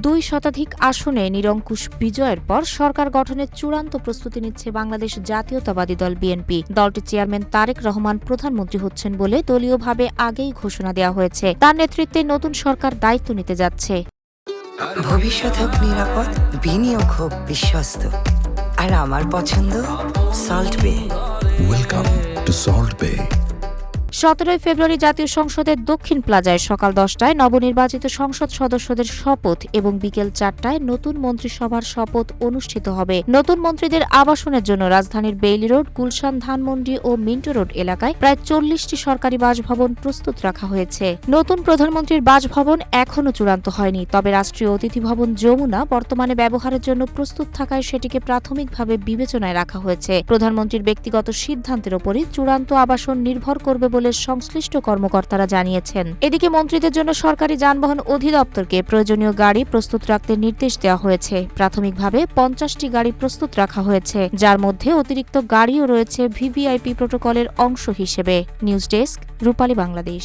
2 শতাধিক আসনে নিরঙ্কুশ বিজয়ের পর সরকার গঠনের চূড়ান্ত প্রস্তুতি নিচ্ছে বাংলাদেশ জাতীয়তাবাদী দল বিএনপি। দলটির চেয়ারম্যান তারেক রহমান প্রধানমন্ত্রী হচ্ছেন বলে দলীয়ভাবে আগেই ঘোষণা দেওয়া হয়েছে। তার নেতৃত্বে নতুন সরকার দায়িত্ব নিতে যাচ্ছে। ভবিষ্যৎ হোক নিরাপদ, বিনিয়োগ হোক বিশ্বস্ত, আর আমার পছন্দ সল্ট বে। ওয়েলকাম টু সল্ট বে। 17 ফেব্রুয়ারি জাতীয় সংসদের দক্ষিণ প্লাজায় সকাল 10টায় নবনির্বাচিত সংসদ সদস্যদের শপথ এবং বিকেল 4টায় নতুন মন্ত্রিসভার শপথ অনুষ্ঠিত হবে। নতুন মন্ত্রীদের আবাসনের জন্য রাজধানীর বেইলি রোড, গুলশান, ধানমন্ডি ও মিন্টো রোড এলাকায় প্রায় 40টি সরকারি বাসভবন প্রস্তুত রাখা হয়েছে। নতুন প্রধানমন্ত্রীর বাসভবন এখনও চূড়ান্ত হয়নি, তবে রাষ্ট্রীয় অতিথি ভবন যমুনা বর্তমানে ব্যবহারের জন্য প্রস্তুত থাকায় সেটিকে প্রাথমিকভাবে বিবেচনায় রাখা হয়েছে। প্রধানমন্ত্রীর ব্যক্তিগত সিদ্ধান্তের ওপরই চূড়ান্ত আবাসন নির্ভর করবে বলে সংশ্লিষ্ট কর্মকর্তারা জানিয়েছেন। এদিকে মন্ত্রীদের জন্য সরকারি যানবাহন অধিদপ্তরকে প্রয়োজনীয় গাড়ি প্রস্তুত রাখতে নির্দেশ দেওয়া হয়েছে। প্রাথমিকভাবে 50টি গাড়ি প্রস্তুত রাখা হয়েছে, যার মধ্যে অতিরিক্ত গাড়িও রয়েছে ভিভিআইপি প্রোটোকলের অংশ হিসেবে। নিউজ ডেস্ক, রূপালী বাংলাদেশ।